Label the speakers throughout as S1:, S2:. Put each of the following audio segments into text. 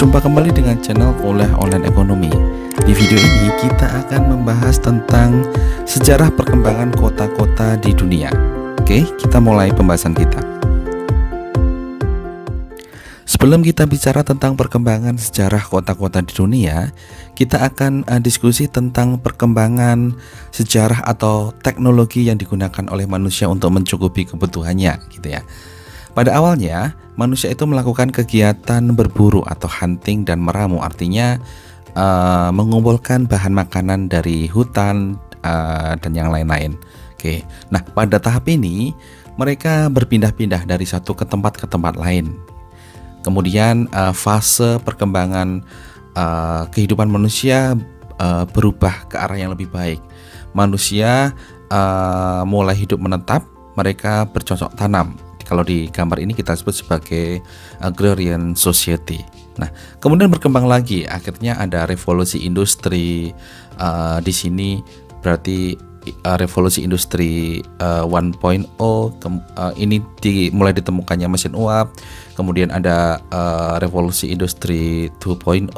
S1: Berjumpa kembali dengan channel Kuliah Online Ekonomi. Di video ini kita akan membahas tentang sejarah perkembangan kota-kota di dunia. Oke, kita mulai pembahasan kita. Sebelum kita bicara tentang perkembangan sejarah kota-kota di dunia, kita akan diskusi tentang perkembangan sejarah atau teknologi yang digunakan oleh manusia untuk mencukupi kebutuhannya, gitu ya. Pada awalnya, manusia itu melakukan kegiatan berburu atau hunting dan meramu, artinya mengumpulkan bahan makanan dari hutan dan yang lain-lain. Oke, nah pada tahap ini mereka berpindah-pindah dari satu ke tempat lain. Kemudian fase perkembangan kehidupan manusia berubah ke arah yang lebih baik. Manusia mulai hidup menetap, mereka bercocok tanam. Kalau di gambar ini kita sebut sebagai agrarian society. Nah, kemudian berkembang lagi, akhirnya ada revolusi industri. Di sini berarti revolusi industri 1.0. Ini mulai ditemukannya mesin uap. Kemudian ada revolusi industri 2.0.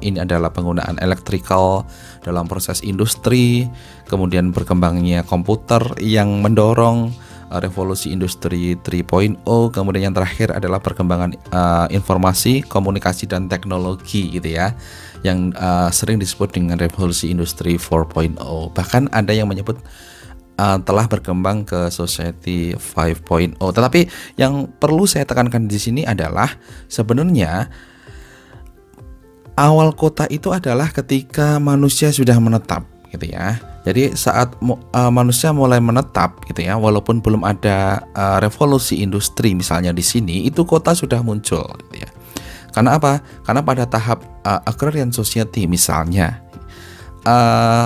S1: Ini adalah penggunaan elektrikal dalam proses industri. Kemudian berkembangnya komputer yang mendorong revolusi industri 3.0. Kemudian yang terakhir adalah perkembangan informasi, komunikasi dan teknologi, gitu ya, yang sering disebut dengan revolusi industri 4.0. Bahkan ada yang menyebut telah berkembang ke society 5.0. Tetapi yang perlu saya tekankan di sini adalah sebenarnya awal kota itu adalah ketika manusia sudah menetap, gitu ya. Jadi saat manusia mulai menetap, gitu ya, walaupun belum ada revolusi industri misalnya di sini, itu kota sudah muncul, gitu ya. Karena apa? Karena pada tahap agrarian society misalnya,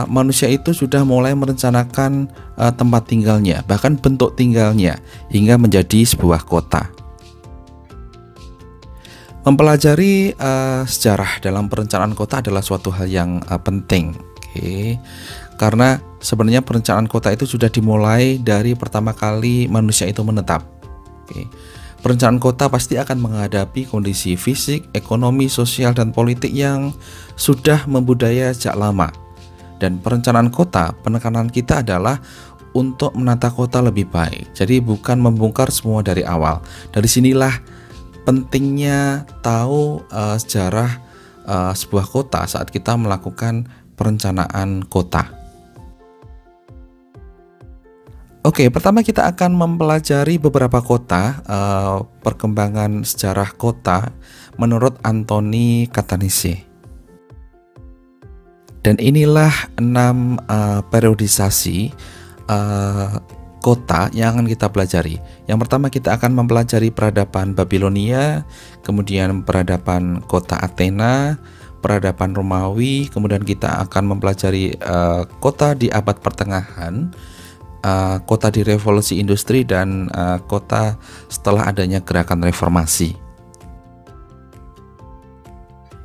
S1: manusia itu sudah mulai merencanakan tempat tinggalnya, bahkan bentuk tinggalnya, hingga menjadi sebuah kota. Mempelajari sejarah dalam perencanaan kota adalah suatu hal yang penting. Oke. Karena sebenarnya perencanaan kota itu sudah dimulai dari pertama kali manusia itu menetap. Oke. Perencanaan kota pasti akan menghadapi kondisi fisik, ekonomi, sosial, dan politik yang sudah membudaya sejak lama. Dan perencanaan kota, penekanan kita adalah untuk menata kota lebih baik. Jadi bukan membongkar semua dari awal. Dari sinilah pentingnya tahu sejarah sebuah kota saat kita melakukan perencanaan kota. Oke, pertama kita akan mempelajari beberapa kota, perkembangan sejarah kota menurut Anthony Catanese. Dan inilah 6 periodisasi kota yang akan kita pelajari. Yang pertama kita akan mempelajari peradaban Babilonia, kemudian peradaban kota Athena, peradaban Romawi, kemudian kita akan mempelajari kota di abad pertengahan, kota di revolusi industri, dan kota setelah adanya gerakan reformasi.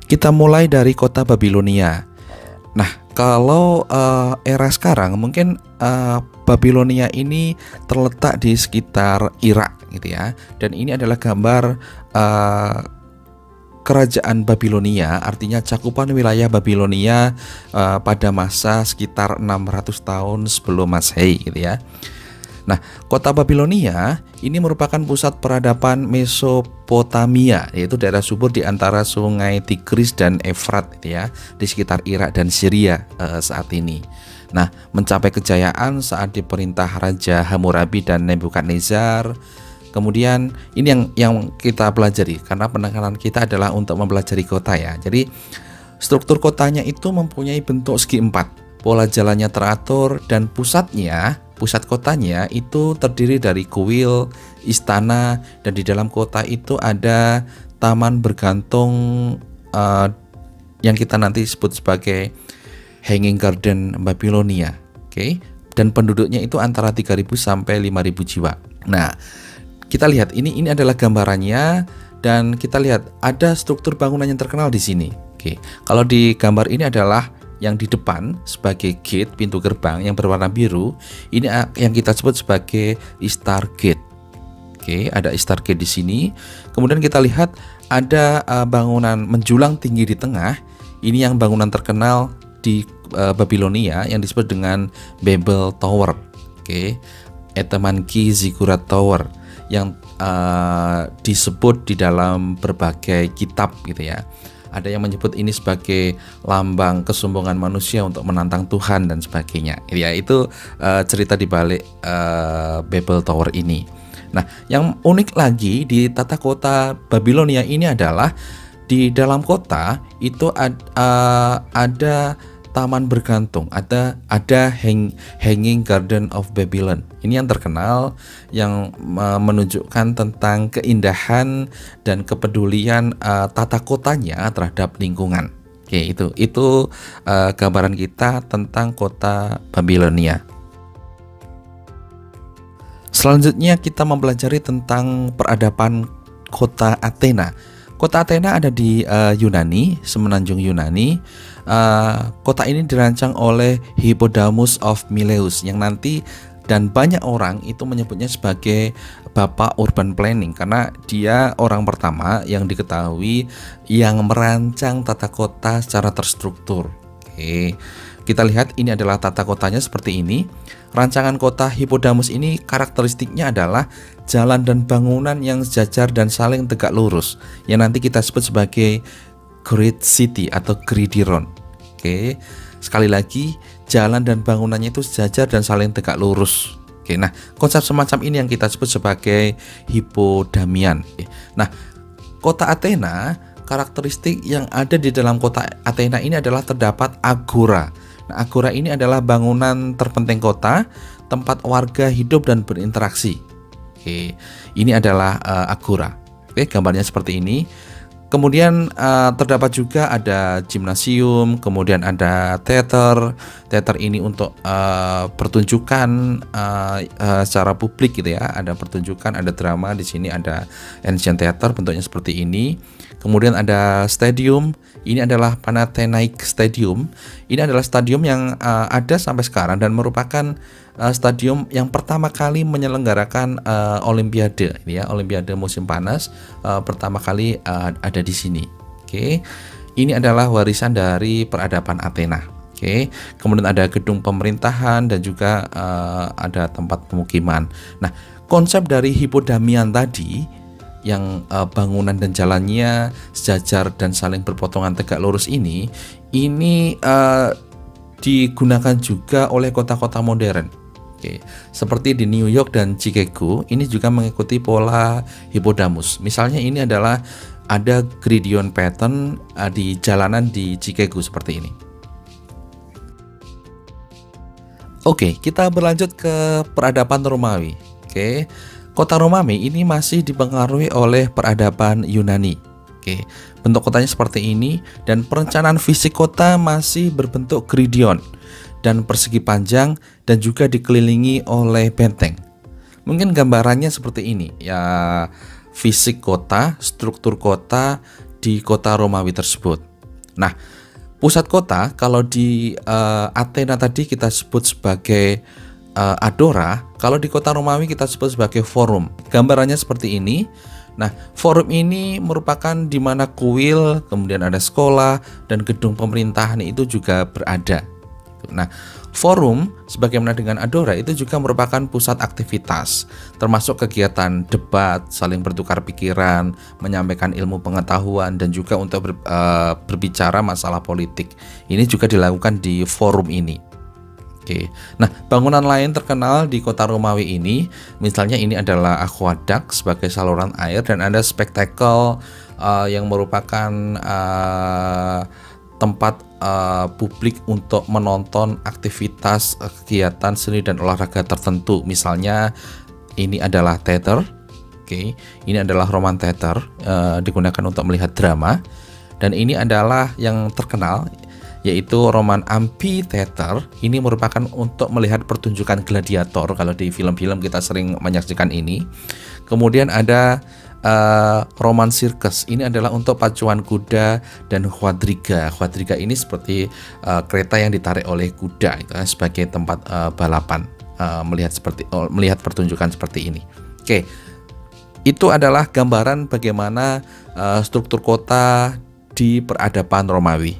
S1: Kita mulai dari kota Babilonia. Nah, kalau era sekarang mungkin Babilonia ini terletak di sekitar Irak, gitu ya. Dan ini adalah gambar kerajaan Babilonia, artinya cakupan wilayah Babilonia pada masa sekitar 600 tahun sebelum Masehi, gitu ya. Nah, kota Babilonia ini merupakan pusat peradaban Mesopotamia, yaitu daerah subur di antara sungai Tigris dan Efrat, gitu ya, di sekitar Irak dan Syria saat ini. Nah, mencapai kejayaan saat diperintah Raja Hammurabi dan Nebukadnezar. Kemudian ini yang kita pelajari, karena penekanan kita adalah untuk mempelajari kota ya. Jadi struktur kotanya itu mempunyai bentuk segi empat, pola jalannya teratur, dan pusat kotanya itu terdiri dari kuil, istana, dan di dalam kota itu ada taman bergantung yang kita nanti sebut sebagai Hanging Garden Babilonia. Oke. Dan penduduknya itu antara 3.000 sampai 5.000 jiwa. Nah, kita lihat ini adalah gambarannya, dan kita lihat ada struktur bangunan yang terkenal di sini. Oke, kalau di gambar ini adalah yang di depan sebagai gate, pintu gerbang yang berwarna biru. Ini yang kita sebut sebagai Ishtar Gate. Oke, ada Istar Gate di sini. Kemudian kita lihat ada bangunan menjulang tinggi di tengah. Ini yang bangunan terkenal di Babilonia yang disebut dengan Babel Tower. Oke, Etemanki Ziggurat Tower yang disebut di dalam berbagai kitab gitu ya. Ada yang menyebut ini sebagai lambang kesombongan manusia untuk menantang Tuhan dan sebagainya. Ya, itu cerita di balik Babel Tower ini. Nah, yang unik lagi di tata kota Babilonia ini adalah di dalam kota itu ada taman bergantung, ada Hanging Garden of Babylon. Ini yang terkenal, yang menunjukkan tentang keindahan dan kepedulian tata kotanya terhadap lingkungan. Oke, itu gambaran kita tentang kota Babilonia. Selanjutnya kita mempelajari tentang peradaban kota Athena. Kota Athena ada di Yunani, semenanjung Yunani. Kota ini dirancang oleh Hippodamus of Mileus yang nanti dan banyak orang itu menyebutnya sebagai bapak urban planning karena dia orang pertama yang diketahui yang merancang tata kota secara terstruktur. Oke. Kita lihat ini adalah tata kotanya seperti ini. Rancangan kota Hippodamus ini karakteristiknya adalah jalan dan bangunan yang sejajar dan saling tegak lurus, yang nanti kita sebut sebagai Great City atau Gridiron. Oke, sekali lagi jalan dan bangunannya itu sejajar dan saling tegak lurus. Oke, nah konsep semacam ini yang kita sebut sebagai Hippodamian. Nah, kota Athena, karakteristik yang ada di dalam kota Athena ini adalah terdapat agora. Nah, agora ini adalah bangunan terpenting kota, tempat warga hidup dan berinteraksi. Oke, ini adalah agora. Oke, gambarnya seperti ini. Kemudian terdapat juga ada gimnasium, kemudian ada teater. Teater ini untuk pertunjukan secara publik gitu ya. Ada pertunjukan, ada drama. Di sini ada ancient theater, bentuknya seperti ini. Kemudian ada stadium. Ini adalah Panathinaik Stadium. Ini adalah stadium yang ada sampai sekarang dan merupakan stadium yang pertama kali menyelenggarakan Olimpiade, ya, Olimpiade musim panas pertama kali ada di sini. Oke, ini adalah warisan dari peradaban Athena. Oke, kemudian ada gedung pemerintahan dan juga ada tempat pemukiman. Nah, konsep dari Hippodamian tadi yang bangunan dan jalannya sejajar dan saling berpotongan tegak lurus ini digunakan juga oleh kota-kota modern. Oke, seperti di New York dan Chicago, ini juga mengikuti pola Hippodamus. Misalnya ini adalah ada Gridiron pattern di jalanan di Chicago seperti ini. Oke, kita berlanjut ke peradaban Romawi. Oke, kota Romawi ini masih dipengaruhi oleh peradaban Yunani. Oke, bentuk kotanya seperti ini dan perencanaan fisik kota masih berbentuk gridion dan persegi panjang dan juga dikelilingi oleh benteng. Mungkin gambarannya seperti ini ya, fisik kota, struktur kota di kota Romawi tersebut. Nah, pusat kota kalau di Athena tadi kita sebut sebagai Agora, kalau di kota Romawi kita sebut sebagai forum. Gambarannya seperti ini. Nah, forum ini merupakan di mana kuil, kemudian ada sekolah dan gedung pemerintahan itu juga berada. Nah, forum sebagaimana dengan Agora itu juga merupakan pusat aktivitas, termasuk kegiatan debat, saling bertukar pikiran, menyampaikan ilmu pengetahuan dan juga untuk berbicara masalah politik. Ini juga dilakukan di forum ini. Oke. Nah, bangunan lain terkenal di kota Romawi ini, misalnya ini adalah aqueduct sebagai saluran air dan ada spektakel yang merupakan tempat publik untuk menonton aktivitas kegiatan seni dan olahraga tertentu. Misalnya ini adalah teater. Oke, ini adalah Roman Theater, digunakan untuk melihat drama. Dan ini adalah yang terkenal, yaitu Roman Amphitheater. Ini merupakan untuk melihat pertunjukan gladiator. Kalau di film-film kita sering menyaksikan ini. Kemudian ada Roman Circus. Ini adalah untuk pacuan kuda dan quadriga. Quadriga ini seperti kereta yang ditarik oleh kuda, itu sebagai tempat balapan, melihat pertunjukan seperti ini. Oke. Itu adalah gambaran bagaimana struktur kota di peradaban Romawi.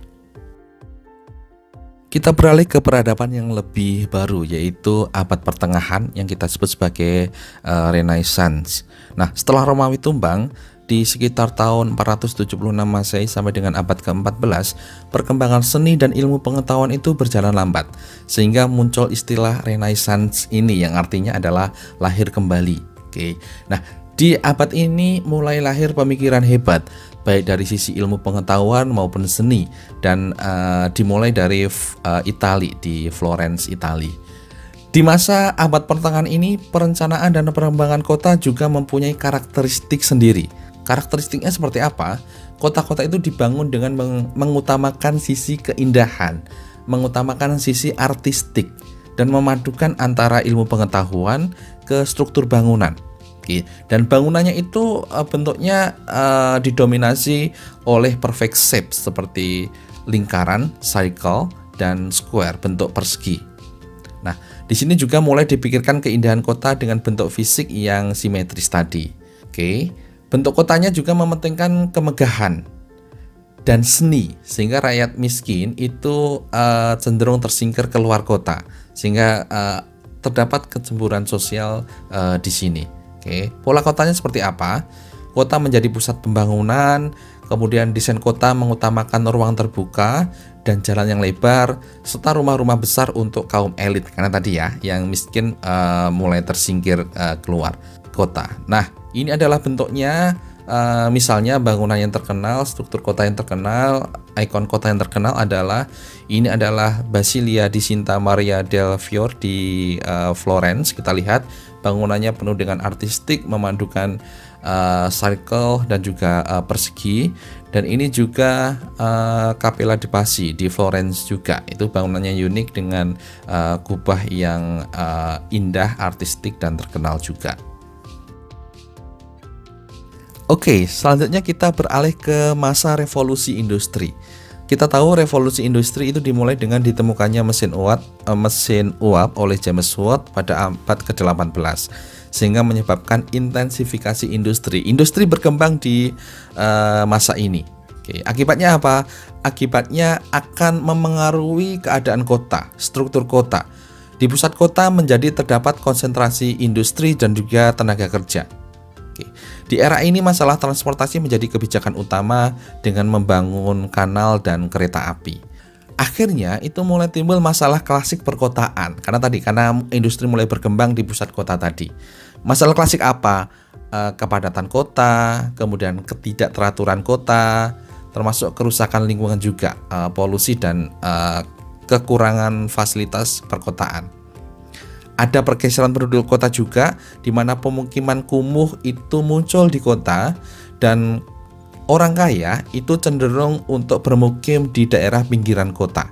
S1: Kita beralih ke peradaban yang lebih baru, yaitu abad pertengahan yang kita sebut sebagai Renaissance. Nah, setelah Romawi tumbang di sekitar tahun 476 Masehi sampai dengan abad ke-14, perkembangan seni dan ilmu pengetahuan itu berjalan lambat, sehingga muncul istilah Renaissance ini yang artinya adalah lahir kembali. Oke. Nah, di abad ini mulai lahir pemikiran hebat, baik dari sisi ilmu pengetahuan maupun seni, dan dimulai dari Itali, di Florence, Itali. Di masa abad pertengahan ini, perencanaan dan pengembangan kota juga mempunyai karakteristik sendiri. Karakteristiknya seperti apa? Kota-kota itu dibangun dengan mengutamakan sisi keindahan, mengutamakan sisi artistik, dan memadukan antara ilmu pengetahuan ke struktur bangunan. Dan bangunannya itu bentuknya didominasi oleh perfect shape seperti lingkaran, circle, dan square, bentuk persegi. Nah, di sini juga mulai dipikirkan keindahan kota dengan bentuk fisik yang simetris tadi. Bentuk kotanya juga mementingkan kemegahan dan seni, sehingga rakyat miskin itu cenderung tersingkir keluar kota, sehingga terdapat kecemburuan sosial di sini. Pola kotanya seperti apa? Kota menjadi pusat pembangunan, kemudian desain kota mengutamakan ruang terbuka dan jalan yang lebar, serta rumah-rumah besar untuk kaum elit, karena tadi ya, yang miskin mulai tersingkir keluar kota. Nah, ini adalah bentuknya, misalnya bangunan yang terkenal, struktur kota yang terkenal, ikon kota yang terkenal adalah Basilia di Santa Maria del Fiore di Florence. Kita lihat bangunannya penuh dengan artistik, memandukan circle dan juga persegi. Dan ini juga Cappella di Pasi di Florence juga. Itu bangunannya unik dengan kubah yang indah, artistik, dan terkenal juga. Oke, selanjutnya kita beralih ke masa revolusi industri. Kita tahu revolusi industri itu dimulai dengan ditemukannya mesin uap oleh James Watt pada abad ke-18, sehingga menyebabkan intensifikasi industri. Industri berkembang di masa ini. Akibatnya apa? Akibatnya akan memengaruhi keadaan kota, struktur kota. Di pusat kota menjadi terdapat konsentrasi industri dan juga tenaga kerja. Di era ini masalah transportasi menjadi kebijakan utama dengan membangun kanal dan kereta api. Akhirnya itu mulai timbul masalah klasik perkotaan karena industri mulai berkembang di pusat kota tadi. Masalah klasik apa? Kepadatan kota, kemudian ketidakteraturan kota, termasuk kerusakan lingkungan juga, polusi dan kekurangan fasilitas perkotaan. Ada pergeseran penduduk kota juga, di mana pemukiman kumuh itu muncul di kota dan orang kaya itu cenderung untuk bermukim di daerah pinggiran kota.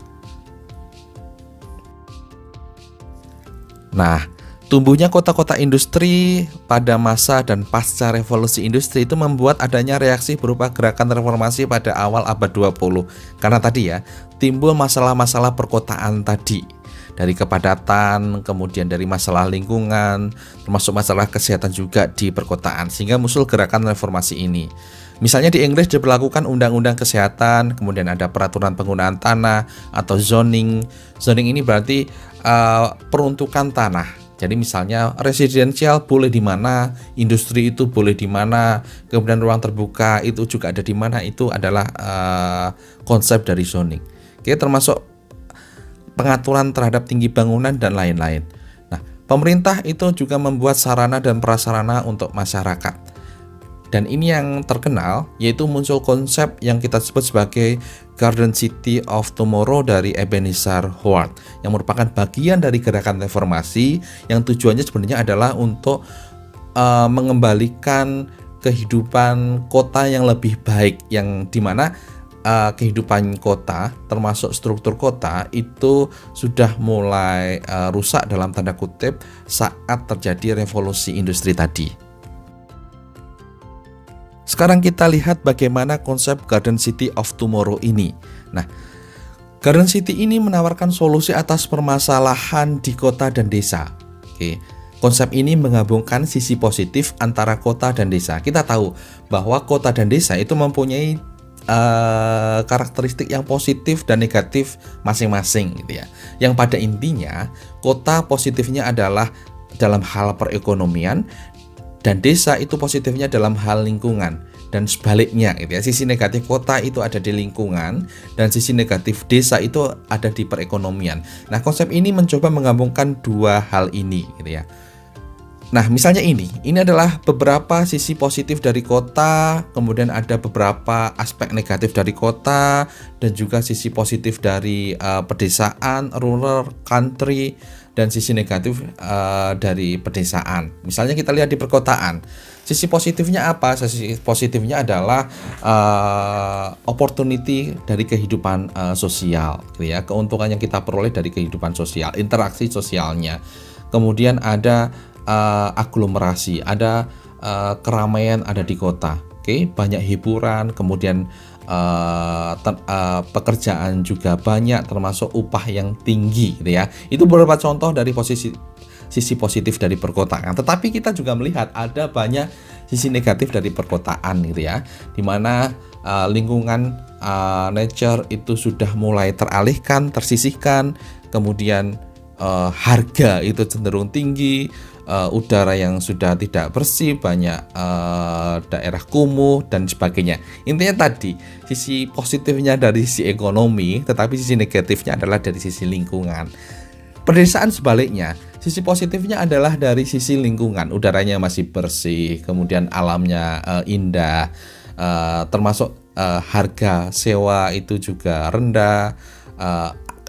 S1: Nah, tumbuhnya kota-kota industri pada masa dan pasca revolusi industri itu membuat adanya reaksi berupa gerakan reformasi pada awal abad 20. Karena tadi ya, timbul masalah-masalah perkotaan tadi. Dari kepadatan, kemudian dari masalah lingkungan, termasuk masalah kesehatan juga di perkotaan, sehingga muncul gerakan reformasi ini. Misalnya di Inggris diberlakukan undang-undang kesehatan, kemudian ada peraturan penggunaan tanah atau zoning. Zoning ini berarti peruntukan tanah. Jadi misalnya residensial boleh di mana, industri itu boleh di mana, kemudian ruang terbuka itu juga ada di mana, itu adalah konsep dari zoning. Oke, termasuk pengaturan terhadap tinggi bangunan dan lain-lain. Nah, pemerintah itu juga membuat sarana dan prasarana untuk masyarakat. Dan ini yang terkenal, yaitu muncul konsep yang kita sebut sebagai Garden City of Tomorrow dari Ebenezer Howard, yang merupakan bagian dari gerakan reformasi yang tujuannya sebenarnya adalah untuk mengembalikan kehidupan kota yang lebih baik, yang dimana kehidupan kota termasuk struktur kota itu sudah mulai rusak dalam tanda kutip saat terjadi revolusi industri tadi. Sekarang kita lihat bagaimana konsep Garden City of Tomorrow ini. Nah, Garden City ini menawarkan solusi atas permasalahan di kota dan desa. konsep ini menggabungkan sisi positif antara kota dan desa. Kita tahu bahwa kota dan desa itu mempunyai karakteristik yang positif dan negatif masing-masing gitu ya. Yang pada intinya kota positifnya adalah dalam hal perekonomian dan desa itu positifnya dalam hal lingkungan, dan sebaliknya gitu ya. Sisi negatif kota itu ada di lingkungan dan sisi negatif desa itu ada di perekonomian. Nah, konsep ini mencoba menggabungkan dua hal ini gitu ya. Nah, misalnya ini adalah beberapa sisi positif dari kota, kemudian ada beberapa aspek negatif dari kota, dan juga sisi positif dari pedesaan, rural, country, dan sisi negatif dari pedesaan. Misalnya kita lihat di perkotaan, sisi positifnya apa? Sisi positifnya adalah opportunity dari kehidupan sosial, gitu ya, keuntungan yang kita peroleh dari kehidupan sosial, interaksi sosialnya. Kemudian ada aglomerasi, ada keramaian ada di kota. Oke, banyak hiburan, kemudian pekerjaan juga banyak, termasuk upah yang tinggi gitu ya. Itu beberapa contoh dari sisi positif dari perkotaan. Tetapi kita juga melihat ada banyak sisi negatif dari perkotaan gitu ya, dimana lingkungan nature itu sudah mulai teralihkan, tersisihkan, kemudian harga itu cenderung tinggi, udara yang sudah tidak bersih, banyak daerah kumuh dan sebagainya. Intinya tadi, sisi positifnya dari sisi ekonomi, tetapi sisi negatifnya adalah dari sisi lingkungan. Pedesaan sebaliknya, sisi positifnya adalah dari sisi lingkungan, udaranya masih bersih, kemudian alamnya indah, termasuk harga sewa itu juga rendah,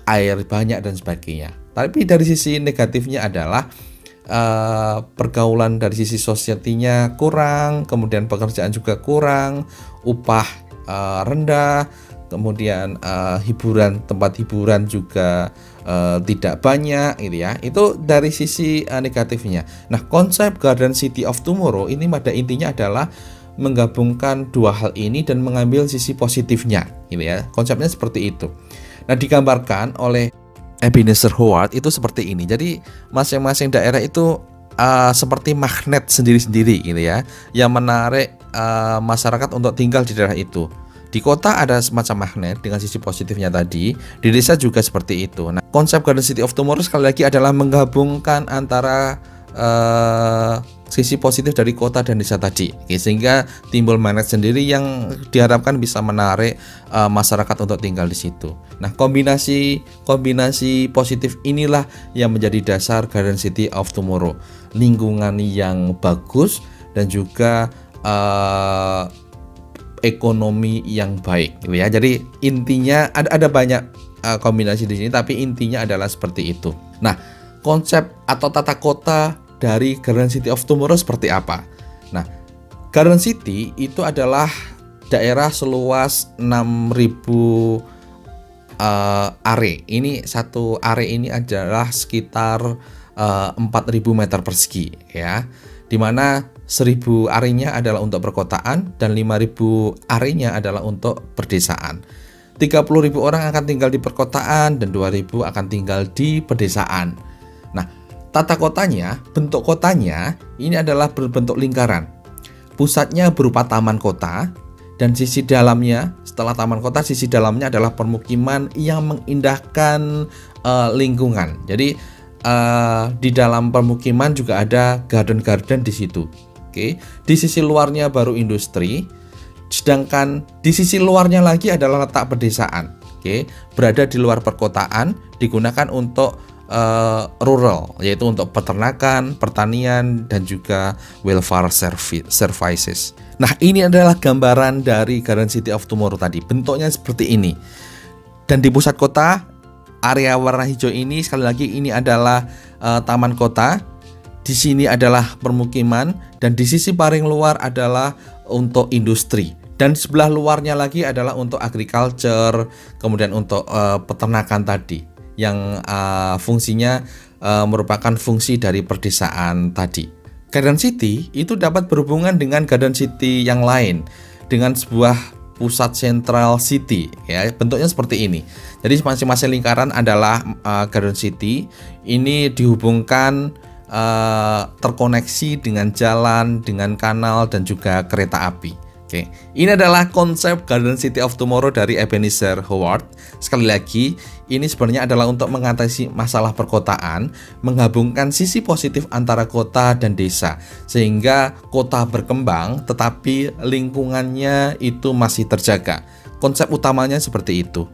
S1: air banyak dan sebagainya. Tapi dari sisi negatifnya adalah pergaulan dari sisi society-nya kurang, kemudian pekerjaan juga kurang, upah rendah, kemudian hiburan, tempat hiburan juga tidak banyak gitu ya. Itu dari sisi negatifnya. Nah, konsep Garden City of Tomorrow ini pada intinya adalah menggabungkan dua hal ini dan mengambil sisi positifnya gitu ya. Konsepnya seperti itu. Nah, digambarkan oleh Ebenezer Howard itu seperti ini. Jadi masing-masing daerah itu seperti magnet sendiri-sendiri gitu ya, yang menarik masyarakat untuk tinggal di daerah itu. Di kota ada semacam magnet dengan sisi positifnya tadi, di desa juga seperti itu. Nah, konsep Garden City of Tomorrow sekali lagi adalah menggabungkan antara sisi positif dari kota dan desa tadi, sehingga timbul magnet sendiri yang diharapkan bisa menarik masyarakat untuk tinggal di situ. Nah, kombinasi positif inilah yang menjadi dasar Garden City of Tomorrow. Lingkungan yang bagus dan juga ekonomi yang baik, gitu ya. Jadi intinya ada banyak kombinasi di sini, tapi intinya adalah seperti itu. Nah, konsep atau tata kota dari Garden City of Tomorrow seperti apa? Nah, Garden City itu adalah daerah seluas 6.000 are. Ini satu are ini adalah sekitar 4.000 meter persegi ya. Dimana 1.000 arenya adalah untuk perkotaan dan 5.000 arenya adalah untuk perdesaan. 30.000 orang akan tinggal di perkotaan dan 2.000 akan tinggal di pedesaan. Nah, tata kotanya, bentuk kotanya ini adalah berbentuk lingkaran. Pusatnya berupa taman kota dan sisi dalamnya, setelah taman kota, sisi dalamnya adalah permukiman yang mengindahkan lingkungan. Jadi di dalam permukiman juga ada garden-garden di situ. Oke, di sisi luarnya baru industri, sedangkan di sisi luarnya lagi adalah letak pedesaan. Oke, berada di luar perkotaan, digunakan untuk rural, yaitu untuk peternakan, pertanian, dan juga welfare services. Nah, ini adalah gambaran dari Garden City of Tomorrow tadi. Bentuknya seperti ini. Dan di pusat kota, area warna hijau ini sekali lagi ini adalah taman kota. Di sini adalah permukiman dan di sisi paling luar adalah untuk industri. Dan sebelah luarnya lagi adalah untuk agriculture, kemudian untuk peternakan tadi, yang fungsinya merupakan fungsi dari perdesaan tadi. Garden City itu dapat berhubungan dengan Garden City yang lain dengan sebuah pusat central city ya, bentuknya seperti ini. Jadi masing-masing lingkaran adalah Garden City. Ini dihubungkan terkoneksi dengan jalan, dengan kanal, dan juga kereta api. Oke, ini adalah konsep Garden City of Tomorrow dari Ebenezer Howard. Sekali lagi, ini sebenarnya adalah untuk mengatasi masalah perkotaan, menggabungkan sisi positif antara kota dan desa, sehingga kota berkembang tetapi lingkungannya itu masih terjaga. Konsep utamanya seperti itu.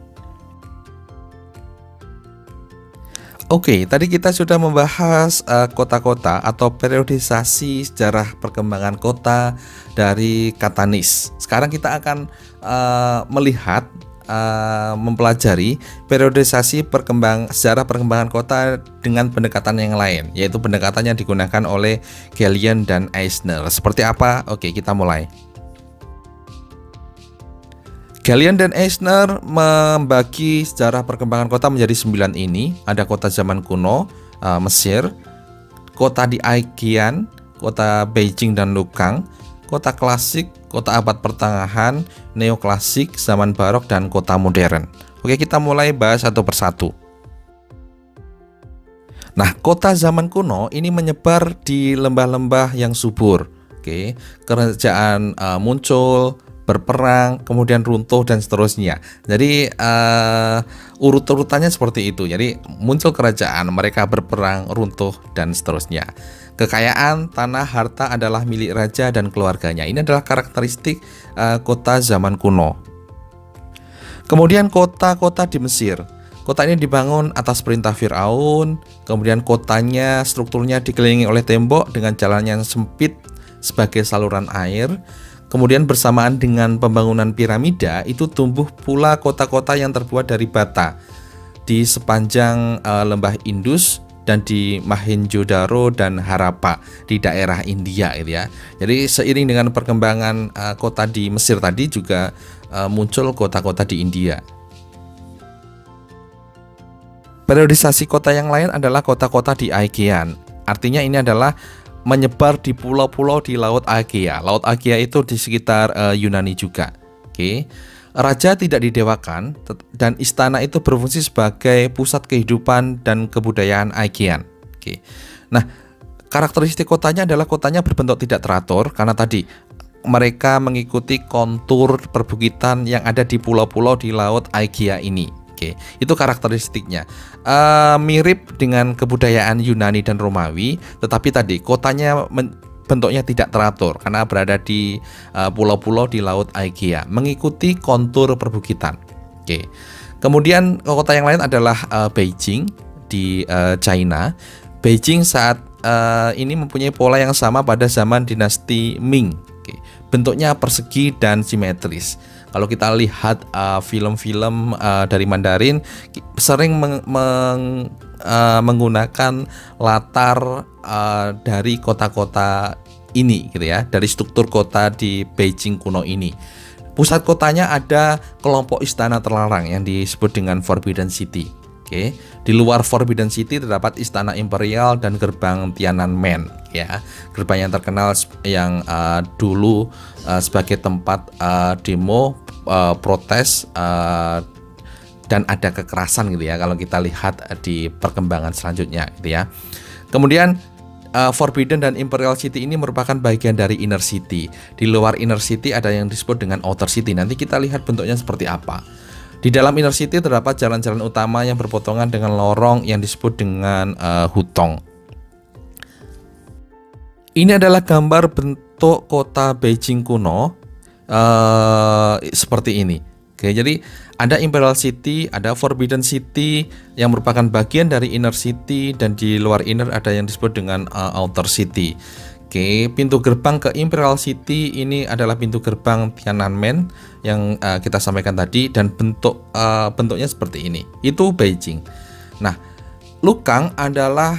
S1: Oke, tadi kita sudah membahas kota-kota atau periodisasi sejarah perkembangan kota dari kata Nis. Sekarang kita akan melihat, mempelajari periodisasi sejarah perkembangan kota dengan pendekatan yang lain, yaitu pendekatan yang digunakan oleh Gallian dan Eisner. Seperti apa? Oke, kita mulai. Gallian dan Eisner membagi sejarah perkembangan kota menjadi 9 ini. Ada kota zaman kuno, Mesir, kota di Aegean, kota Beijing dan Lukang, kota klasik, kota abad pertengahan, neoklasik, zaman barok, dan kota modern. Oke, kita mulai bahas satu persatu. Nah, kota zaman kuno ini menyebar di lembah-lembah yang subur. Oke, kerajaan muncul, berperang, kemudian runtuh, dan seterusnya. Jadi urut-urutannya seperti itu. Jadi muncul kerajaan, mereka berperang, runtuh, dan seterusnya. Kekayaan, tanah, harta adalah milik raja dan keluarganya. Ini adalah karakteristik kota zaman kuno. Kemudian kota-kota di Mesir. Kota ini dibangun atas perintah Firaun. Kemudian kotanya, strukturnya dikelilingi oleh tembok dengan jalan yang sempit sebagai saluran air. Kemudian bersamaan dengan pembangunan piramida, itu tumbuh pula kota-kota yang terbuat dari bata di sepanjang lembah Indus dan di Mohenjo-daro dan Harappa di daerah India, gitu ya. Jadi seiring dengan perkembangan kota di Mesir tadi juga muncul kota-kota di India. Periodisasi kota yang lain adalah kota-kota di Aegean. Artinya ini adalah menyebar di pulau-pulau di Laut Aegea. Laut Aegea itu di sekitar Yunani juga. Oke. Raja tidak didewakan dan istana itu berfungsi sebagai pusat kehidupan dan kebudayaan Aegean. Oke. Nah, karakteristik kotanya adalah kotanya berbentuk tidak teratur karena tadi mereka mengikuti kontur perbukitan yang ada di pulau-pulau di Laut Aegea ini. Oke, itu karakteristiknya. Mirip dengan kebudayaan Yunani dan Romawi, tetapi tadi kotanya bentuknya tidak teratur karena berada di pulau-pulau di Laut Aegea, mengikuti kontur perbukitan. Oke. Kemudian kota yang lain adalah Beijing di China. Beijing saat ini mempunyai pola yang sama pada zaman dinasti Ming. Oke. Bentuknya persegi dan simetris. Kalau kita lihat film-film dari Mandarin sering menggunakan latar dari kota-kota ini, gitu ya, dari struktur kota di Beijing kuno ini. Pusat kotanya ada kelompok istana terlarang yang disebut dengan Forbidden City. Oke, di luar Forbidden City terdapat istana imperial dan gerbang Tiananmen, ya, gerbang yang terkenal yang dulu sebagai tempat demo, protes, dan ada kekerasan, gitu ya. Kalau kita lihat di perkembangan selanjutnya, gitu ya. Kemudian Forbidden dan Imperial City ini merupakan bagian dari Inner City. Di luar Inner City ada yang disebut dengan Outer City. Nanti kita lihat bentuknya seperti apa. Di dalam Inner City terdapat jalan-jalan utama yang berpotongan dengan lorong yang disebut dengan hutong. Ini adalah gambar bentuk kota Beijing kuno seperti ini. Oke, jadi ada Imperial City, ada Forbidden City yang merupakan bagian dari Inner City, dan di luar Inner ada yang disebut dengan Outer City. Oke, pintu gerbang ke Imperial City ini adalah pintu gerbang Tiananmen yang kita sampaikan tadi, dan bentuknya seperti ini. Itu Beijing. Nah, Lukang adalah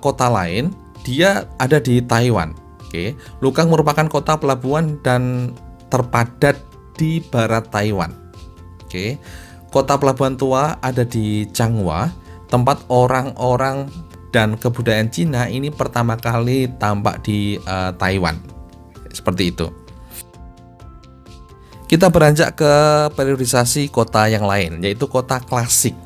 S1: kota lain, dia ada di Taiwan. Oke, Lukang merupakan kota pelabuhan dan terpadat di barat Taiwan. Oke, kota pelabuhan tua ada di Changhua, tempat orang-orang dan kebudayaan Cina ini pertama kali tampak di Taiwan. Seperti itu. Kita beranjak ke periodisasi kota yang lain, yaitu kota klasik.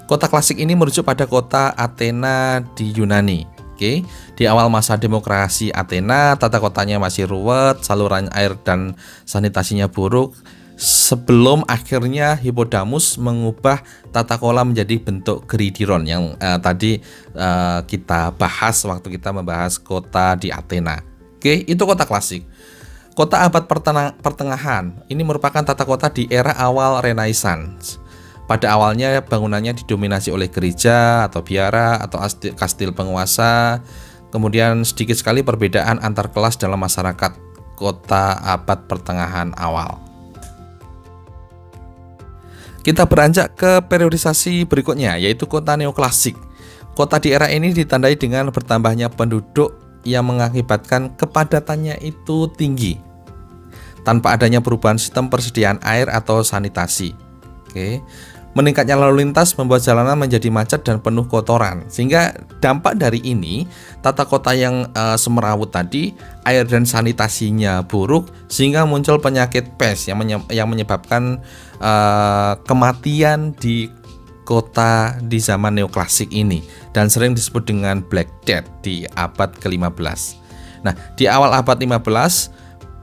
S1: Kota klasik ini merujuk pada kota Athena di Yunani. Oke, di awal masa demokrasi Athena, tata kotanya masih ruwet, saluran air dan sanitasinya buruk. Sebelum akhirnya Hippodamus mengubah tata kelola menjadi bentuk Gridiron yang tadi kita bahas waktu kita membahas kota di Athena. Oke, itu kota klasik. Kota abad pertengahan ini merupakan tata kota di era awal Renaissance. Pada awalnya bangunannya didominasi oleh gereja atau biara atau kastil penguasa. Kemudian sedikit sekali perbedaan antar kelas dalam masyarakat kota abad pertengahan awal. Kita beranjak ke periodisasi berikutnya, yaitu kota neoklasik. Kota di era ini ditandai dengan bertambahnya penduduk yang mengakibatkan kepadatannya itu tinggi tanpa adanya perubahan sistem persediaan air atau sanitasi. Oke. Meningkatnya lalu lintas membuat jalanan menjadi macet dan penuh kotoran, sehingga dampak dari ini tata kota yang semerawut tadi, air dan sanitasinya buruk, sehingga muncul penyakit pes yang menyebabkan kematian di kota di zaman neoklasik ini dan sering disebut dengan Black Death di abad ke-15. Nah, di awal abad 15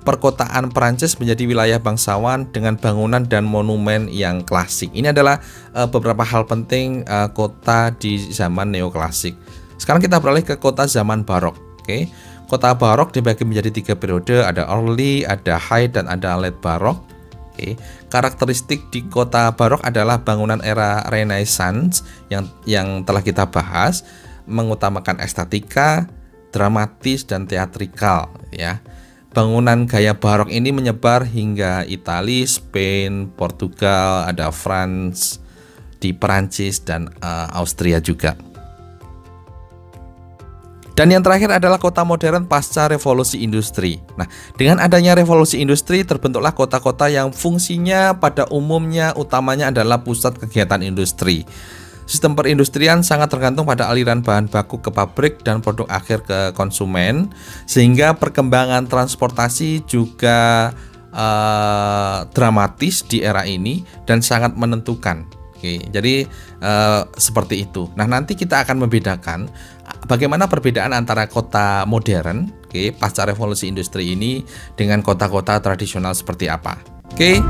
S1: perkotaan Perancis menjadi wilayah bangsawan dengan bangunan dan monumen yang klasik. Ini adalah beberapa hal penting kota di zaman neoklasik. Sekarang kita beralih ke kota zaman barok. Oke. Kota barok dibagi menjadi 3 periode, ada early, ada high, dan ada late barok. Oke. Karakteristik di kota barok adalah bangunan era Renaissance yang telah kita bahas, mengutamakan estetika, dramatis, dan teatrikal, ya. Bangunan gaya barok ini menyebar hingga Italia, Spain, Portugal, ada France, di Perancis, dan Austria juga. Dan yang terakhir adalah kota modern pasca revolusi industri. Nah, dengan adanya revolusi industri terbentuklah kota-kota yang fungsinya pada umumnya utamanya adalah pusat kegiatan industri. Sistem perindustrian sangat tergantung pada aliran bahan baku ke pabrik dan produk akhir ke konsumen, sehingga perkembangan transportasi juga dramatis di era ini dan sangat menentukan. Oke, jadi seperti itu. Nah, nanti kita akan membedakan bagaimana perbedaan antara kota modern, pasca revolusi industri ini dengan kota-kota tradisional seperti apa. Oke.